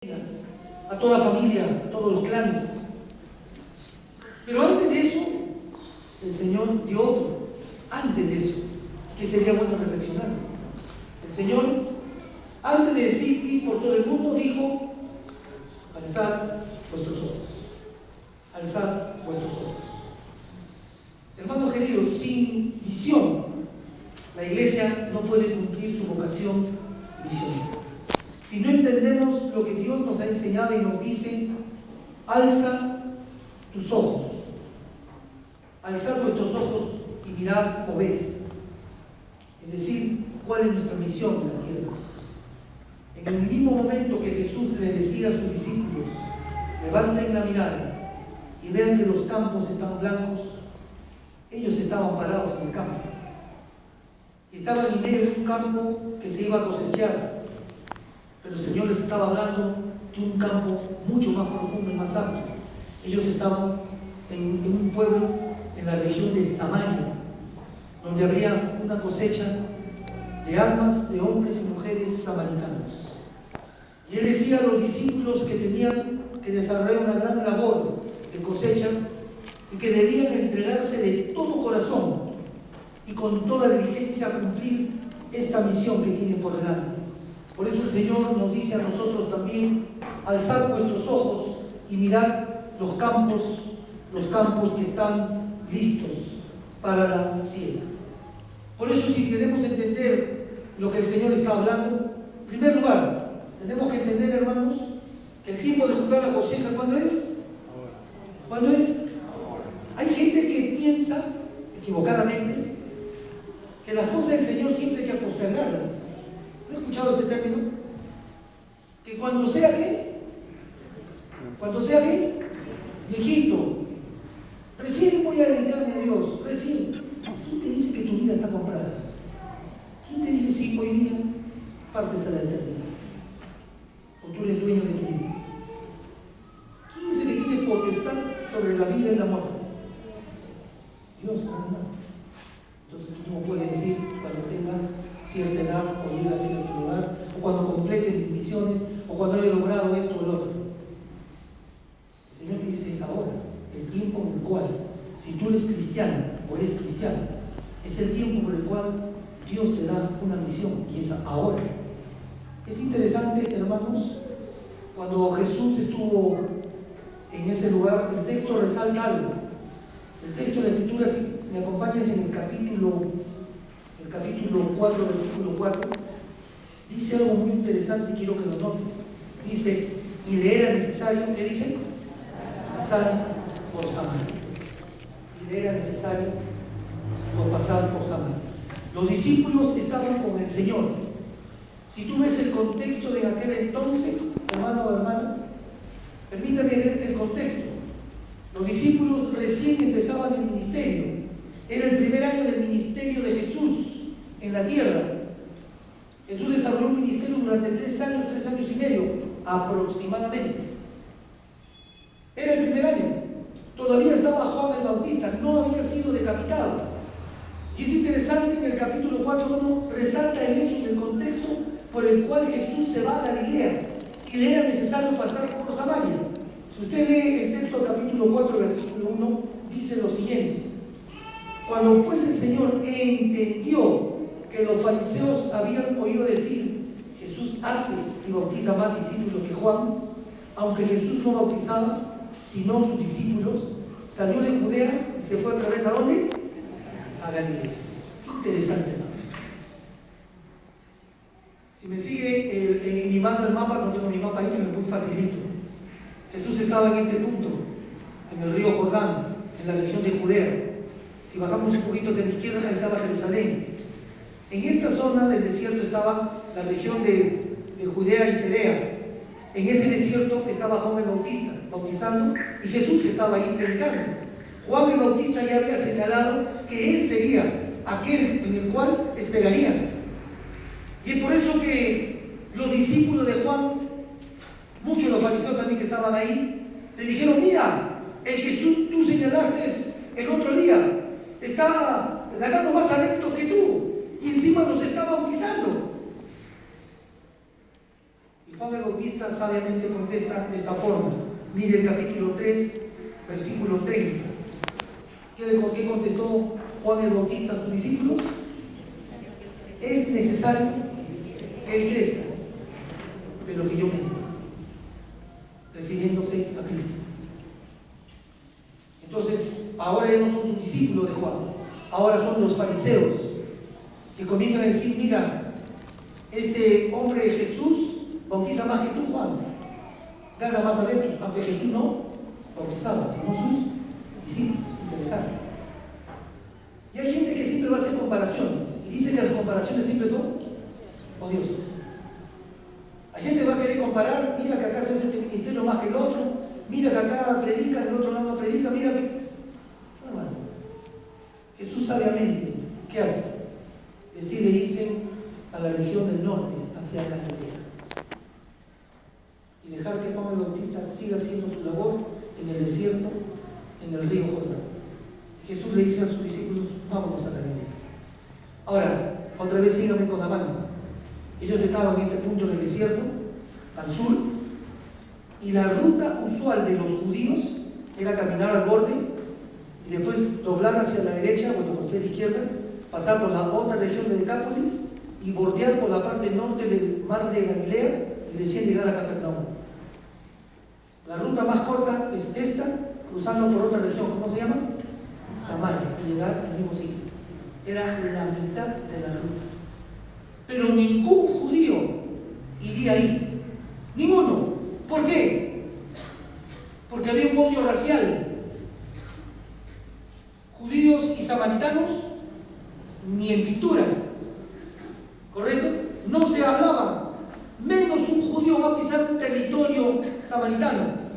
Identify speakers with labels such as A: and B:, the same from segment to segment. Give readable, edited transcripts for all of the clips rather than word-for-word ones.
A: a toda familia, a todos los clanes. Pero antes de eso, el Señor dio otro. Antes de eso, que sería bueno reflexionar. El Señor, antes de decir ir por todo el mundo, dijo: alzad vuestros ojos. Alzad vuestros ojos. Hermanos queridos, sin visión, la iglesia no puede cumplir su vocación misionera. Si no entendemos lo que Dios nos ha enseñado y nos dice: alza tus ojos, alzad vuestros ojos y mirad o ved. Es decir, cuál es nuestra misión en la tierra. En el mismo momento que Jesús le decía a sus discípulos: levanten la mirada y vean que los campos están blancos, ellos estaban parados en el campo. Estaban en medio de un campo que se iba a cosechar, pero el Señor les estaba hablando de un campo mucho más profundo y más amplio. Ellos estaban en un pueblo en la región de Samaria, donde habría una cosecha de almas de hombres y mujeres samaritanos. Y Él decía a los discípulos que tenían que desarrollar una gran labor de cosecha y que debían entregarse de todo corazón y con toda diligencia a cumplir esta misión que tiene por delante. Por eso el Señor nos dice a nosotros también: alzad vuestros ojos y mirad los campos que están listos para la siega. Por eso, si queremos entender lo que el Señor está hablando, en primer lugar, tenemos que entender, hermanos, que el tiempo de juntar la cosecha, ¿cuándo es? ¿Cuándo es? Hay gente que piensa, equivocadamente, que las cosas del Señor siempre hay que postergarlas. ¿No he escuchado ese término? Que cuando sea ¿qué? Cuando sea ¿qué? Viejito, recién voy a dedicarme a Dios, recién. ¿Quién te dice que tu vida está comprada? ¿Quién te dice si hoy día partes a la eternidad? ¿O tú eres dueño de tu vida? ¿Quién dice que tiene potestad sobre la vida y la muerte? Dios, nada más. Entonces tú no puedes decir cuando tenga cierta edad o llegue a cierto lugar, o cuando complete mis misiones, o cuando haya logrado esto o el otro. El Señor te dice: es ahora, el tiempo en el cual, si tú eres cristiana o eres cristiano, es el tiempo por el cual Dios te da una misión, y es ahora. Es interesante, hermanos, cuando Jesús estuvo en ese lugar, el texto resalta algo. El texto de la Escritura, si me acompañas en el capítulo 4, versículo 4, dice algo muy interesante y quiero que lo notes. Dice: y le era necesario, ¿qué dice? Pasar por Samaria. Y le era necesario pasar por Samaria. Los discípulos estaban con el Señor. Si tú ves el contexto de aquel entonces, hermano o hermana, permítame ver el contexto. Los discípulos recién empezaban el ministerio. Era el primer año del ministerio de Jesús en la tierra. Jesús desarrolló un ministerio durante 3 años y medio, aproximadamente. Era el primer año. Todavía estaba Juan el Bautista, no había sido decapitado. Y es interesante que en el capítulo 4:1 resalta el hecho y el contexto por el cual Jesús se va a Galilea y le era necesario pasar por Samaria. Si usted lee el texto del capítulo 4, versículo 1, dice lo siguiente: cuando pues el Señor entendió que los fariseos habían oído decir: Jesús hace y bautiza más discípulos que Juan, aunque Jesús no bautizaba sino sus discípulos, salió de Judea y se fue otra vez ¿a dónde? A Galilea. Qué interesante, hermano. Si me sigue en mi mano el mapa, no tengo mi mapa ahí, pero es muy facilito. Jesús estaba en este punto, en el río Jordán, en la región de Judea. Si bajamos un poquito hacia la izquierda, estaba Jerusalén. En esta zona del desierto estaba la región de Judea y Perea. En ese desierto estaba Juan el Bautista, bautizando, y Jesús estaba ahí predicando. Juan el Bautista ya había señalado que él sería aquel en el cual esperarían. Y es por eso que los discípulos de Juan, muchos de los fariseos también que estaban ahí, le dijeron: mira, el que tú señalaste el otro día está ganando más adeptos que tú y encima nos está bautizando. Y Juan el Bautista sabiamente contesta de esta forma. Mire el capítulo 3, versículo 30. ¿Qué contestó Juan el Bautista a sus discípulos? Es necesario que Él crezca de lo que yo me digo, refiriéndose a Cristo. Entonces, ahora ya no son sus discípulos de Juan, ahora son los fariseos, que comienzan a decir: mira, este hombre Jesús bautiza más que tú, Juan, gana más adeptos, aunque Jesús no bautizaba, sino sus discípulos. Interesante. Y hay gente que siempre va a hacer comparaciones, y dice que las comparaciones siempre son odiosas. Hay gente que va a querer comparar: mira que acá se hace este ministerio más que el otro, mira que acá predica, el otro lado no predica, mira que... No, hermano. Jesús sabiamente, ¿qué hace? Decide irse a la región del norte, hacia Galilea, y dejar que Juan el Bautista siga haciendo su labor en el desierto, en el río Jordán. Jesús le dice a sus discípulos: vámonos a Galilea. Ahora, otra vez síganme con la mano. Ellos estaban en este punto del desierto, al sur, y la ruta usual de los judíos era caminar al borde y después doblar hacia la derecha, bueno, por la izquierda, pasar por la otra región de Decápolis y bordear por la parte norte del mar de Galilea y recién llegar a Capernaum. La ruta más corta es esta, cruzando por otra región. ¿Cómo se llama? Samaria, y llegar al mismo sitio. Era la mitad de la ruta. Pero ningún judío iría ahí. Ninguno. ¿Por qué? Porque había un odio racial. Judíos y samaritanos, ni en pintura. ¿Correcto? No se hablaban. Menos un judío va a pisar un territorio samaritano.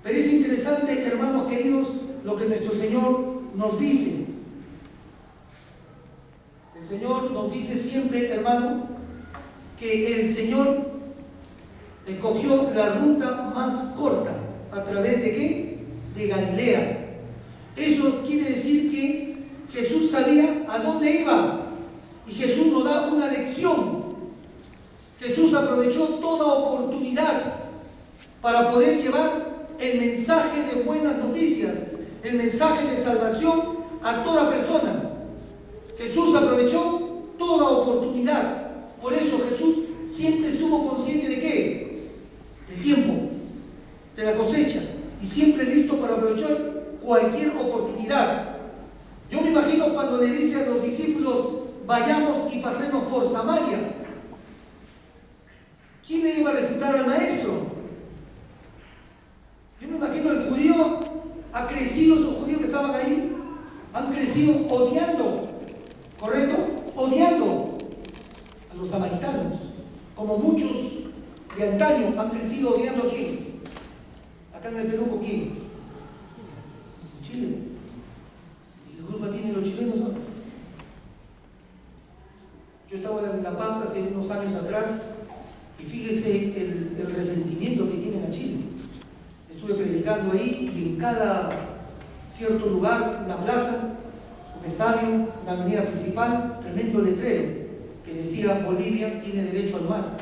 A: Pero es interesante, hermanos queridos, lo que nuestro Señor nos dice. El Señor nos dice siempre, hermano, que el Señor escogió la ruta más corta. ¿A través de qué? De Galilea. Eso quiere decir que Jesús sabía a dónde iba. Y Jesús nos da una lección. Jesús aprovechó toda oportunidad para poder llevar el mensaje de buenas noticias, el mensaje de salvación a toda persona. Jesús aprovechó toda oportunidad. Por eso Jesús siempre estuvo consciente ¿de qué? Del tiempo, de la cosecha, y siempre listo para aprovechar cualquier oportunidad. Yo me imagino cuando le dice a los discípulos: vayamos y pasemos por Samaria. ¿Quién le iba a refutar al maestro? Yo me imagino el judío ha crecido, esos judíos que estaban ahí, han crecido odiando, ¿correcto? Odiando a los samaritanos, como muchos de antaño han crecido odiando a quién. Acá en el Perú, ¿con quién? Chile. ¿Y qué culpa tienen los chilenos, no? Yo estaba en La Paz hace unos años atrás y fíjese el resentimiento que tienen a Chile. Estuve predicando ahí y en cada cierto lugar, una plaza, un estadio, una avenida principal, tremendo letrero que decía: Bolivia tiene derecho al mar.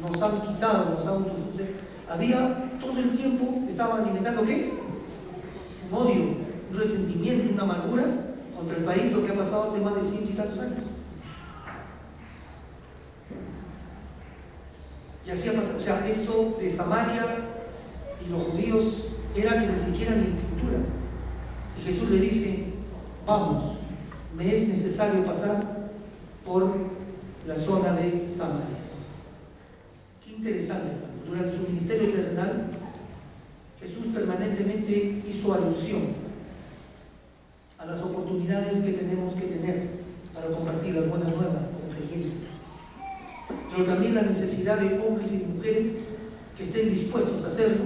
A: Nos han quitado, nos han... Había todo el tiempo, estaban alimentando ¿qué? Un odio, un resentimiento, una amargura contra el país, lo que ha pasado hace más de 100 y tantos años. Y así ha pasado. O sea, esto de Samaria y los judíos era que ni siquiera ni en pintura. Y Jesús le dice: vamos, me es necesario pasar por la zona de Samaria. Qué interesante, hermano. Durante su ministerio terrenal, Jesús permanentemente hizo alusión a las oportunidades que tenemos que tener para compartir las buenas nuevas como creyentes, pero también la necesidad de hombres y mujeres que estén dispuestos a hacerlo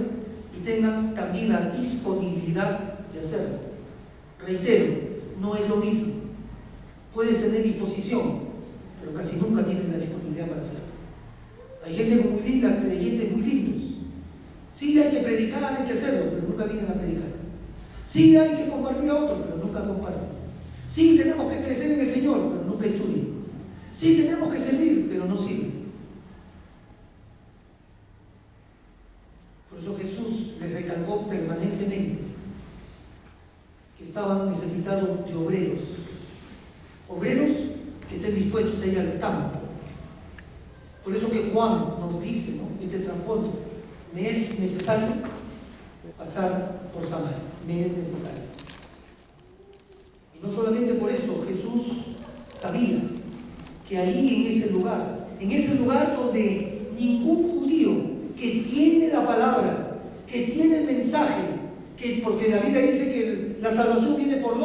A: y tengan también la disponibilidad de hacerlo. Reitero, no es lo mismo. Puedes tener disposición, pero casi nunca tienes la disponibilidad para hacerlo. Hay gente muy linda, creyentes muy lindos. Sí, hay que predicar, hay que hacerlo, pero nunca vienen a predicar. Sí, hay que compartir a otros, pero nunca comparten. Sí, tenemos que crecer en el Señor, pero nunca estudian. Sí, tenemos que servir, pero no sirven. Por eso Jesús les recalcó permanentemente que estaban necesitados de obreros. Obreros que estén dispuestos a ir al campo. Por eso que Juan nos dice, ¿no?, este trasfondo: me es necesario pasar por Samaria, me es necesario. Y no solamente por eso, Jesús sabía que ahí en ese lugar donde ningún judío que tiene la palabra, que tiene el mensaje, porque la Biblia dice que la salvación viene ¿por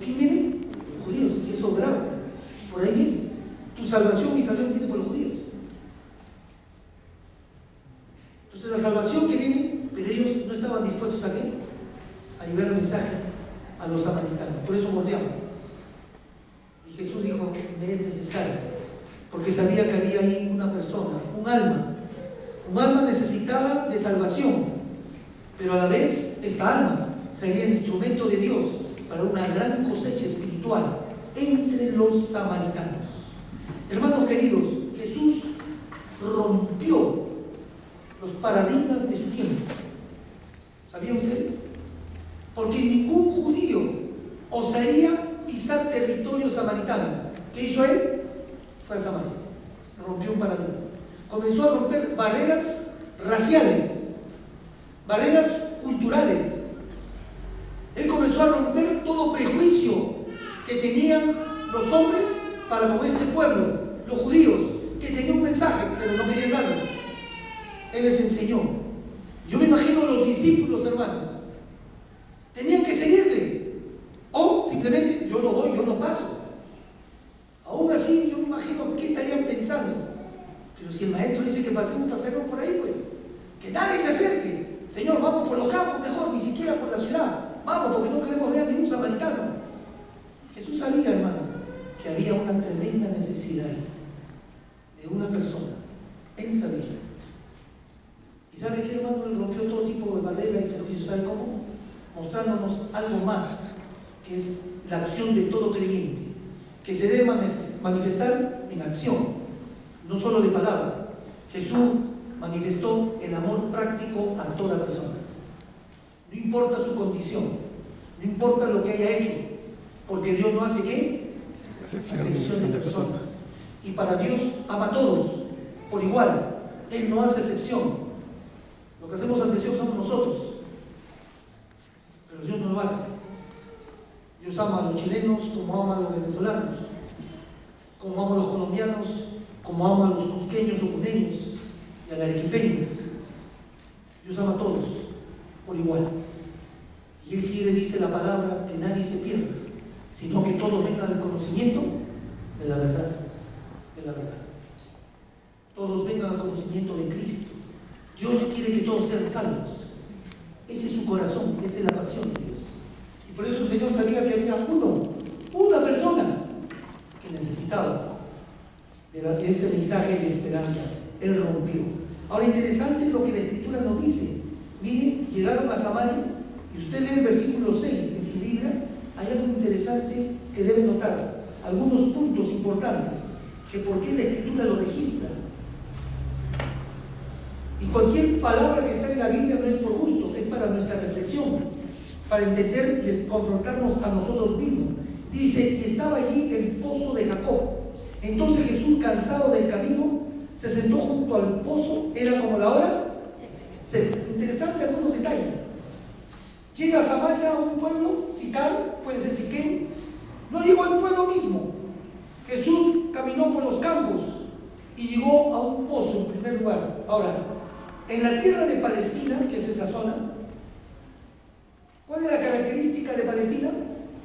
A: quién viene? Los judíos, y eso grave, por ahí viene. Tu salvación, mi salvación viene por los judíos. Entonces la salvación que viene, pero ellos no estaban dispuestos a qué? A llevar el mensaje a los samaritanos. Por eso bordeaban. Y Jesús dijo: me es necesario, porque sabía que había ahí una persona, un alma necesitada de salvación, pero a la vez esta alma sería el instrumento de Dios para una gran cosecha espiritual entre los samaritanos. Hermanos queridos, Jesús rompió los paradigmas de su tiempo. ¿Sabían ustedes? Porque ningún judío osaría pisar territorio samaritano. ¿Qué hizo él? Fue a Samaria, rompió un paradigma. Comenzó a romper barreras raciales, barreras culturales. Él comenzó a romper todo prejuicio que tenían los hombres para con este pueblo, los judíos, que tenían un mensaje, pero no querían darlo. Él les enseñó. Yo me imagino los discípulos, hermanos, tenían que seguirle, o simplemente: yo no voy, yo no paso. Aún así, yo me imagino qué estarían pensando. Pero si el maestro dice que pasemos por ahí, pues, que nadie se acerque. Señor, vamos por los campos mejor, ni siquiera por la ciudad. Vamos, porque no queremos ver a ningún samaritano. Jesús sabía, hermano, que había una tremenda necesidad ahí, de una persona. Él sabía. ¿Y sabe qué, hermano? Él rompió todo tipo de barreras y prejuicios. ¿Sabe cómo? Mostrándonos algo más, que es la acción de todo creyente, que se debe manifestar en acción, no solo de palabra. Jesús manifestó el amor práctico a toda persona. No importa su condición, no importa lo que haya hecho, porque Dios no hace ¿qué? Acepción de personas. Y para Dios ama a todos por igual. Él no hace excepción. Lo que hacemos excepción somos nosotros, pero Dios no lo hace. Dios ama a los chilenos como ama a los venezolanos, como ama a los colombianos, como ama a los cusqueños o cuneños y al arequipeño. Dios ama a todos por igual. Y Él quiere, dice la palabra, que nadie se pierda, sino que todos vengan al conocimiento de la verdad. De la verdad. Todos vengan al conocimiento de Cristo. Dios quiere que todos sean salvos. Ese es su corazón, esa es la pasión de Dios. Y por eso el Señor sabía que había una persona que necesitaba de este mensaje de esperanza. Él rompió. Ahora, interesante lo que la Escritura nos dice. Miren, llegaron a Samaria, y usted lee el versículo 6 en su Biblia. Hay algo interesante que deben notar, algunos puntos importantes, que por qué la Escritura lo registra. Y cualquier palabra que está en la Biblia no es por gusto, es para nuestra reflexión, para entender y confrontarnos a nosotros mismos. Dice: y estaba allí el pozo de Jacob. Entonces Jesús, cansado del camino, se sentó junto al pozo. Era como la hora. Interesante algunos detalles. Llega a Samaria, a un pueblo, Sicar, puede ser Siquén. No llegó al pueblo mismo. Jesús caminó por los campos y llegó a un pozo en primer lugar. Ahora, en la tierra de Palestina, que es esa zona, ¿cuál es la característica de Palestina?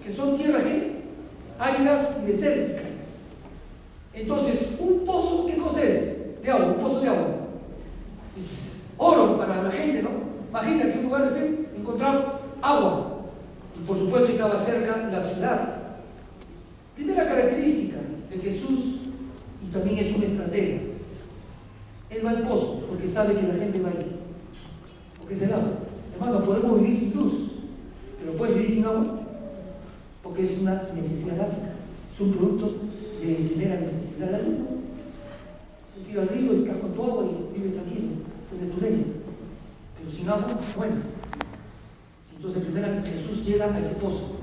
A: Que son tierras ¿qué? Áridas y desérticas. Entonces, un pozo, ¿qué cosa es? De agua, un pozo de agua. Es oro para la gente, ¿no? Imagínate que en lugar de ser, encontrar agua. Y por supuesto estaba cerca la ciudad. Primera característica de Jesús, y también es un estratega. Él va al pozo porque sabe que la gente va a ir. Porque es el agua. Hermano, podemos vivir sin luz, pero ¿puedes vivir sin agua? Porque es una necesidad básica. Es un producto de primera necesidad. La luz, ¿no? Puedes ir al río y estás con tu agua y vives tranquilo. Pues de tu leña. agua, mueres. Entonces, primero Jesús llega a ese pozo.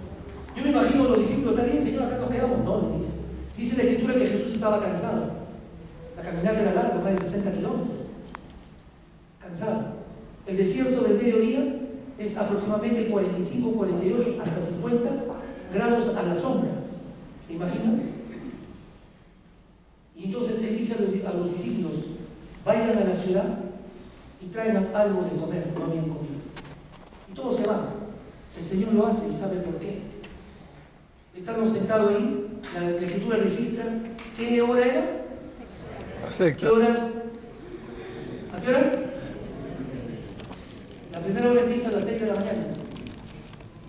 A: Yo me imagino a los discípulos, ¿está bien, Señor, acá nos quedamos? No, le dice. Dice la Escritura que Jesús estaba cansado. La caminata era larga, más de 60 kilómetros. Cansado. El desierto del mediodía es aproximadamente 45, 48, hasta 50 grados a la sombra. ¿Te imaginas? Y entonces él dice a los discípulos, vayan a la ciudad y traigan algo de comer. No habían comido. Y todos se van. El Señor lo hace y sabe por qué. Estamos sentados ahí, la Escritura registra qué hora era. ¿Qué hora? ¿A qué hora? La primera hora empieza a las 6 de la mañana.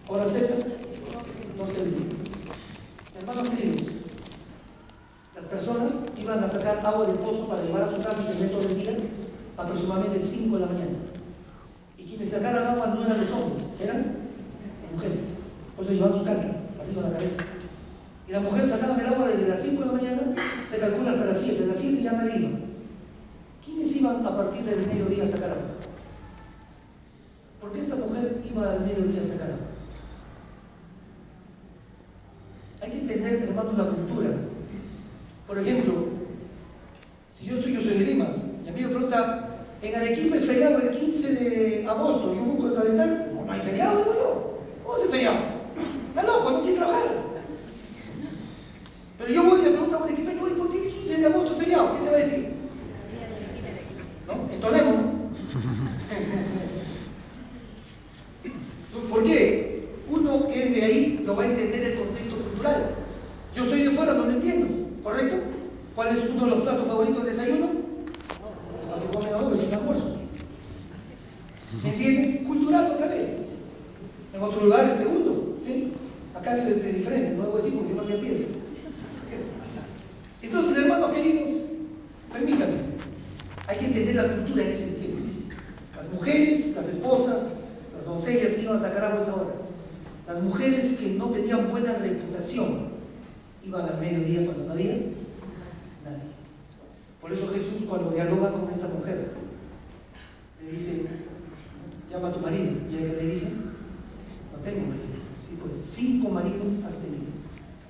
A: Hora Z, 12 del día. Hermanos queridos, las personas iban a sacar agua del pozo para llevar a su casa y tener todo el día, aproximadamente 5 de la mañana. Y quienes sacaran agua no eran los hombres, eran mujeres. Por eso llevaban su carga arriba de la cabeza. Y las mujeres sacaban el agua desde las 5 de la mañana, se calcula hasta las 7. A las 7 ya nadie iba. ¿Quiénes iban a partir del mediodía a sacar agua? ¿Por qué esta mujer iba al mediodía a sacar agua? Hay que entender, hermanos, la cultura. Por ejemplo, si yo soy de Lima, y a mí me pregunta, en Arequipa es feriado el 15 de agosto, yo busco el calendario, no hay feriado, digo yo. ¿Cómo hace feriado? No, loco, no quiere trabajar. Pero yo voy y le pregunto a un arequipeño, oye, ¿por qué el 15 de agosto es feriado? ¿Qué te va a decir? ¿No? Entonemos, ¿no? ¿Por qué? Uno que es de ahí no va a entender el contexto cultural. Yo soy de fuera, no lo entiendo, ¿correcto? ¿Cuál es uno de los platos favoritos del desayuno? Para que comen ahora sin almuerzo. ¿Me entienden? Cultural otra vez. En otro lugar el segundo, ¿sí? Acá es diferente, no lo voy a decir porque si no había piedra. Entonces, hermanos queridos, permítanme, hay que entender la cultura en ese sentido. Las mujeres, las esposas, las doncellas iban a sacar agua a esa hora. Las mujeres que no tenían buena reputación iban al mediodía cuando no había nadie. Por eso Jesús, cuando dialoga con esta mujer, le dice, llama a tu marido. Y ella le dice, no tengo marido. Sí, pues 5 maridos has tenido.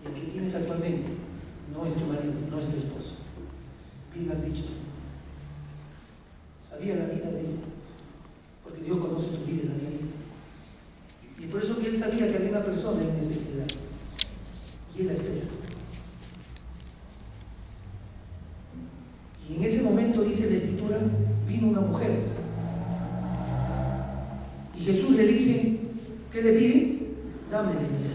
A: Y el que tienes actualmente no es tu marido, no es tu esposo. Bien has dicho, Señor. Sabía la vida de ella, porque Dios conoce tu vida y la mía. Y por eso que él sabía que había una persona en necesidad. Y él la espera. Y en ese momento, dice la Escritura, vino una mujer. Y Jesús le dice, ¿qué le pide? Dame de beber.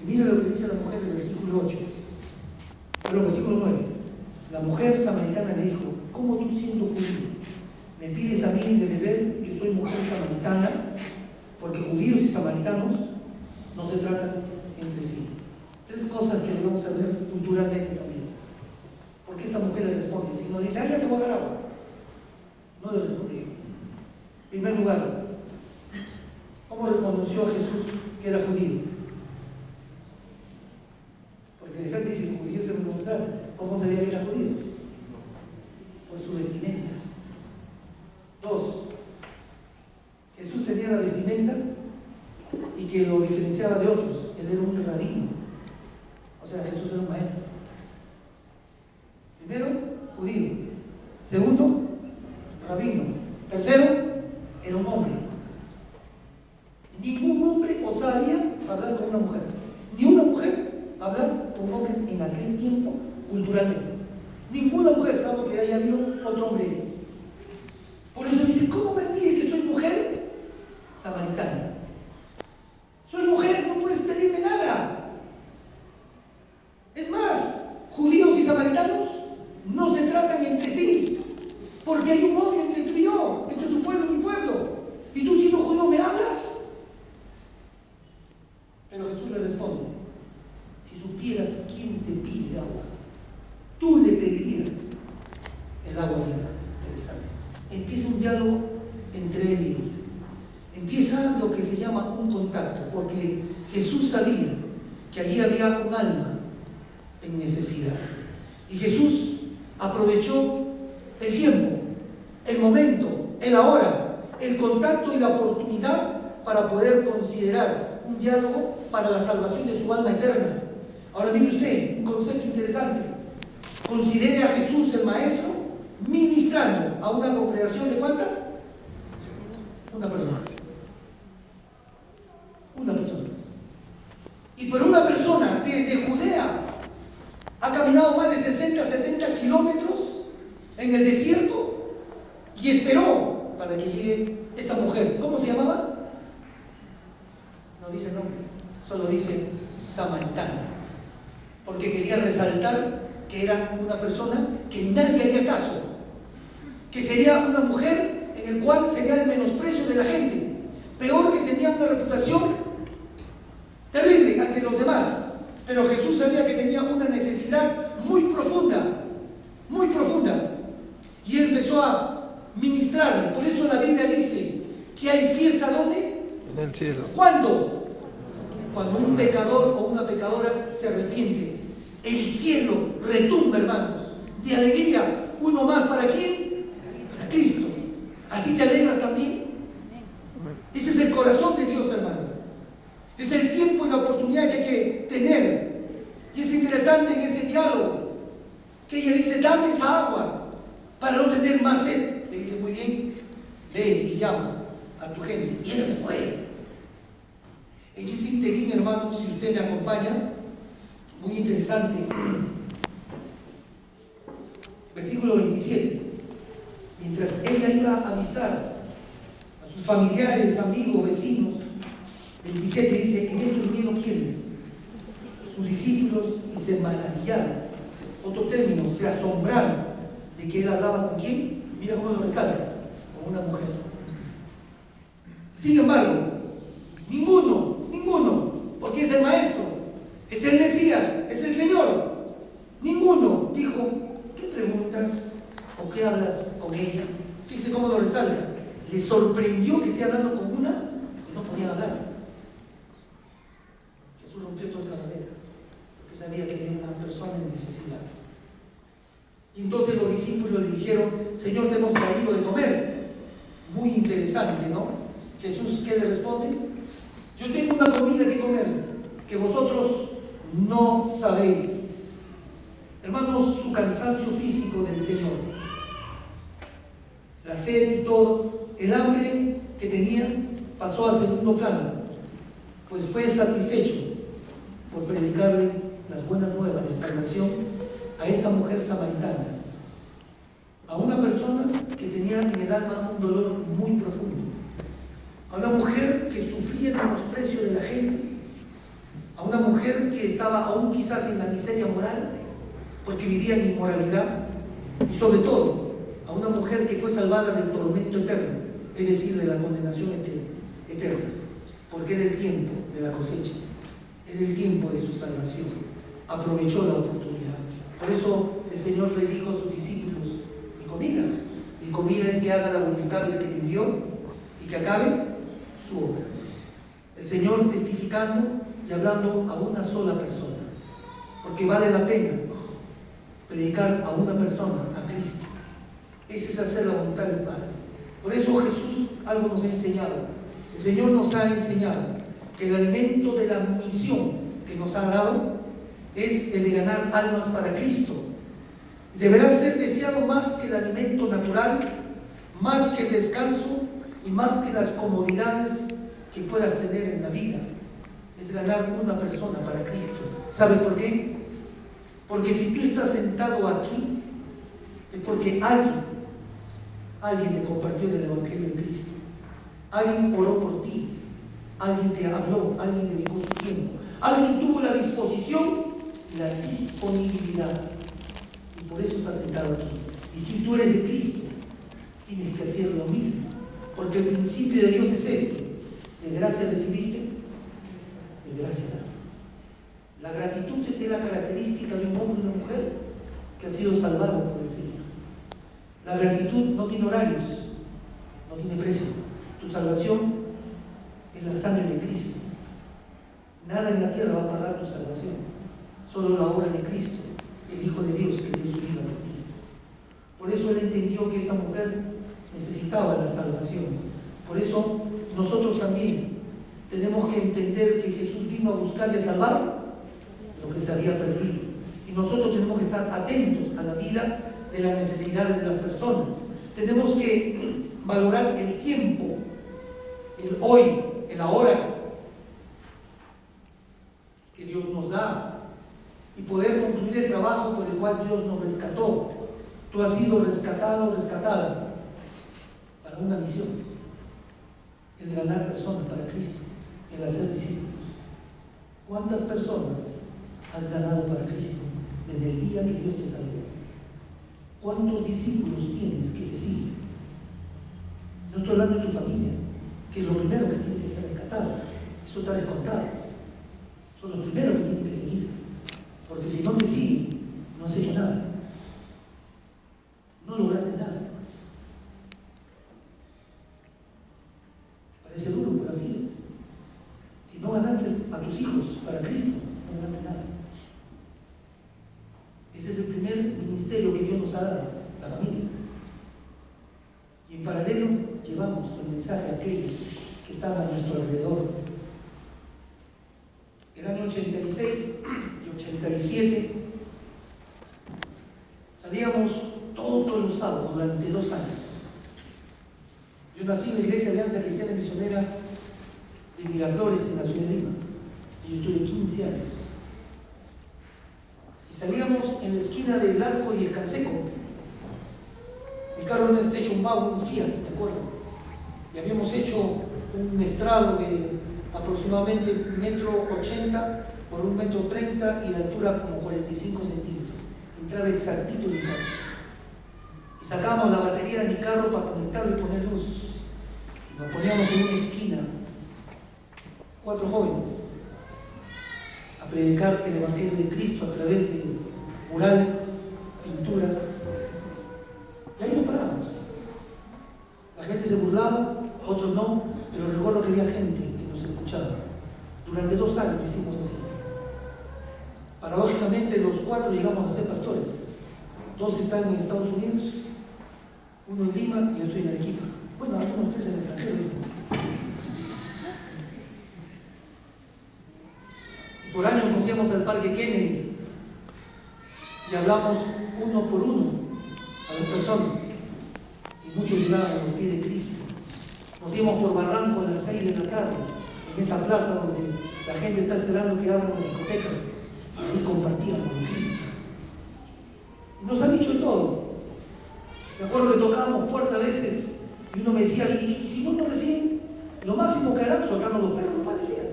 A: Y mira lo que dice la mujer en el versículo 8. Pero el versículo 9. La mujer samaritana le dijo, ¿cómo tú siendo judío me pides a mí de beber? Yo soy mujer samaritana, porque judíos y samaritanos no se tratan entre sí. 3 cosas que debemos saber culturalmente también. ¿Por qué esta mujer le responde? Si no dice, ya te voy a dar agua. No le responde así. En primer lugar, ¿cómo reconoció a Jesús que era judío? Porque de frente dice, judío se demostraba. ¿Cómo sabía que era judío? Por su vestimenta. 2. Jesús tenía la vestimenta y que lo diferenciaba de otros. Él era un rabino. O sea, Jesús era un maestro. Primero, judío. Segundo, rabino. Tercero, era un hombre. Ningún hombre osaría hablar con una mujer. Ni una mujer hablar con un hombre en aquel tiempo culturalmente. Ninguna mujer, salvo que haya habido otro hombre. Por eso dice, ¿cómo me pide que soy mujer? Samaritana. Soy mujer, no puedes pedirme nada. Es más, judíos y samaritanos no se tratan entre sí, porque hay un odio entre tú y yo, entre tu pueblo y mi pueblo. Y tú siendo judío me hablas. Pero Jesús le responde, si supieras quién te pide agua, tú le pedirías el agua viva. Interesante. Empieza un diálogo entre él y ella. Empieza lo que se llama un contacto, porque Jesús sabía que allí había un alma en necesidad. Y Jesús aprovechó el tiempo, el momento, el ahora, el contacto y la oportunidad para poder considerar un diálogo para la salvación de su alma eterna. Ahora mire usted, un concepto interesante. Considere a Jesús el Maestro ministrando a una congregación de ¿cuánta? Una persona. Una persona. Y por una persona desde Judea ha caminado más de 60, 70 kilómetros en el desierto y esperó para que llegue esa mujer. ¿Cómo se llamaba? No dice nombre, solo dice samaritana, porque quería resaltar que era una persona que nadie haría caso, que sería una mujer en el cual sería el menosprecio de la gente, peor, que tenía una reputación terrible ante los demás. Pero Jesús sabía que tenía una necesidad muy profunda, y él empezó a ministrarle. Por eso la Biblia dice que hay fiesta ¿dónde?
B: En el cielo.
A: ¿Cuándo? Cuando un pecador o una pecadora se arrepiente. El cielo retumba, hermanos, de alegría. Uno más, ¿para quién? Para Cristo. ¿Así te alegras también? Ese es el corazón de Dios, hermano. Es el tiempo y la oportunidad que hay que tener. Y es interesante en ese diálogo que ella dice: dame esa agua para no tener más sed. Le dice: muy bien, ve y llama a tu gente. Y ella se fue. En ese interín, hermano, si usted me acompaña, muy interesante, versículo 27. Mientras ella iba a avisar a sus familiares, amigos, vecinos, 27 dice: en esto vinieron ¿quiénes? Sus discípulos, y se maravillaron. Otro término, se asombraron de que él hablaba ¿con quién? Mira cómo lo resalta: con una mujer. Sin embargo, ninguno, porque es el Maestro, es el Mesías, es el Señor, ninguno dijo: ¿qué preguntas o qué hablas con ella? Fíjese cómo lo resalta. Le sorprendió que esté hablando con una que no podía hablar. Jesús rompió toda esa barrera, porque sabía que había una persona en necesidad. Y entonces los discípulos le dijeron: Señor, te hemos traído de comer. Muy interesante, ¿no? Jesús, ¿qué le responde? Yo tengo una comida que comer que vosotros no sabéis. Hermanos, su cansancio físico del Señor, la sed y todo, el hambre que tenía pasó a segundo plano, pues fue satisfecho por predicarle las buenas nuevas de salvación a esta mujer samaritana, a una persona que tenía en el alma un dolor muy profundo, a una mujer que sufría el menosprecio de la gente, a una mujer que estaba aún quizás en la miseria moral porque vivía en inmoralidad, y sobre todo a una mujer que fue salvada del tormento eterno, es decir, de la condenación eterna, porque era el tiempo de la cosecha, era el tiempo de su salvación. Aprovechó la oportunidad. Por eso el Señor le dijo a sus discípulos: mi comida es que haga la voluntad del que me envió y que acabe su obra. El Señor testificando y hablando a una sola persona, porque vale la pena predicar a una persona, a Cristo. Ese es hacer la voluntad del Padre. Por eso Jesús algo nos ha enseñado. El Señor nos ha enseñado que el alimento de la misión que nos ha dado es el de ganar almas para Cristo. Deberá ser deseado más que el alimento natural, más que el descanso y más que las comodidades que puedas tener en la vida. Es ganar una persona para Cristo. ¿Sabe por qué? Porque si tú estás sentado aquí, es porque alguien te compartió del Evangelio de Cristo. Alguien oró por ti, alguien te habló, alguien dedicó su tiempo, alguien tuvo la disposición y la disponibilidad. Y por eso estás sentado aquí. Y si tú eres de Cristo, tienes que hacer lo mismo. Porque el principio de Dios es este: de gracia recibiste, de gracia da. La gratitud es la característica de un hombre y una mujer que ha sido salvado por el Señor. La gratitud no tiene horarios, no tiene precio. Tu salvación es la sangre de Cristo. Nada en la tierra va a pagar tu salvación, solo la obra de Cristo, el Hijo de Dios que dio su vida por ti. Por eso él entendió que esa mujer necesitaba la salvación. Por eso nosotros también tenemos que entender que Jesús vino a buscar y a salvar lo que se había perdido. Y nosotros tenemos que estar atentos a la vida de las necesidades de las personas. Tenemos que valorar el tiempo, el hoy, el ahora que Dios nos da y poder concluir el trabajo por el cual Dios nos rescató. Tú has sido rescatado, rescatada para una misión, el ganar personas para Cristo, el hacer discípulos. ¿Cuántas personas has ganado para Cristo desde el día que Dios te salvó? ¿Cuántos discípulos tienes que te siguen? No estoy hablando de tu familia, que es lo primero que tiene que ser rescatado. Eso está descontado. Son los primeros que tienen que seguir. Porque si no te siguen, no has hecho nada. No lograste nada. Parece duro, pero así es. Si no ganaste a tus hijos para Cristo, no ganaste nada. Ese es el primer ministerio que Dios nos ha dado, la familia. Y en paralelo llevamos el mensaje a aquellos que estaban a nuestro alrededor. El año 86 y 87 salíamos todos los sábados durante 2 años. Yo nací en la Iglesia de Alianza Cristiana Misionera de Miraflores, en la ciudad de Lima, y yo tuve 15 años. Y salíamos en la esquina del Arco y el Canseco. Mi carro era un Station Wagon, un Fiat, me acuerdo. Y habíamos hecho un estrado de aproximadamente 1,80 m por 1,30 m y de altura como 45 centímetros. Entraba exactito en mi carro. Y sacábamos la batería de mi carro para conectarlo y poner luz. Y nos poníamos en una esquina, 4 jóvenes, a predicar el Evangelio de Cristo a través de murales, pinturas. Y ahí nos parábamos. La gente se burlaba, otros no, pero recuerdo que había gente que nos escuchaba. Durante 2 años lo hicimos así. Paradójicamente los 4 llegamos a ser pastores. 2 están en Estados Unidos, 1 en Lima y yo estoy en Arequipa. Bueno, algunos 3 en el extranjero. Y por años nos íbamos al Parque Kennedy y hablamos uno por uno a las personas. Y muchos llegaban a los pies de Cristo. Nos íbamos por Barranco a las 6 de la tarde, en esa plaza donde la gente está esperando que abran las discotecas. Y compartíamos con Cristo. Y nos han dicho de todo. Me acuerdo que tocábamos puertas a veces y uno me decía, y si no nos reciben, lo máximo que harán es soltarnos los perros, no decía.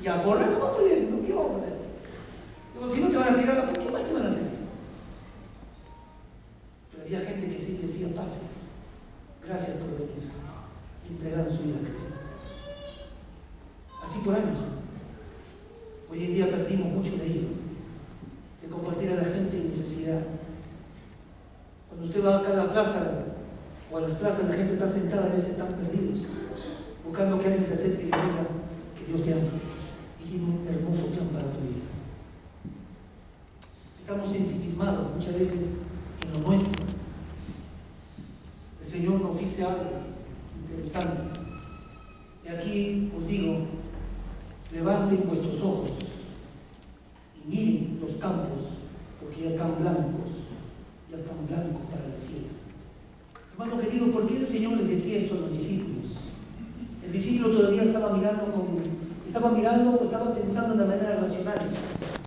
A: Y a correr no vamos a ir, ¿qué vamos a hacer? Digo, si no te van a tirar, ¿por qué más te van a hacer? Pero había gente que sí decía, pase, gracias por venir. Y entregaron su vida a Cristo. Así por años. Hoy en día perdimos mucho de ello, de compartir a la gente en necesidad. Cuando usted va acá a la plaza o a las plazas, la gente está sentada, a veces están perdidos, buscando que alguien se acerque y le diga que Dios te ama y tiene un hermoso plan para tu vida. Estamos ensimismados muchas veces en lo nuestro. El Señor nos dice algo interesante. Y aquí os digo, levanten vuestros ojos y miren los campos, porque ya están blancos para la siega. Hermano querido, ¿por qué el Señor les decía esto a los discípulos? El discípulo todavía estaba mirando o estaba pensando de manera racional.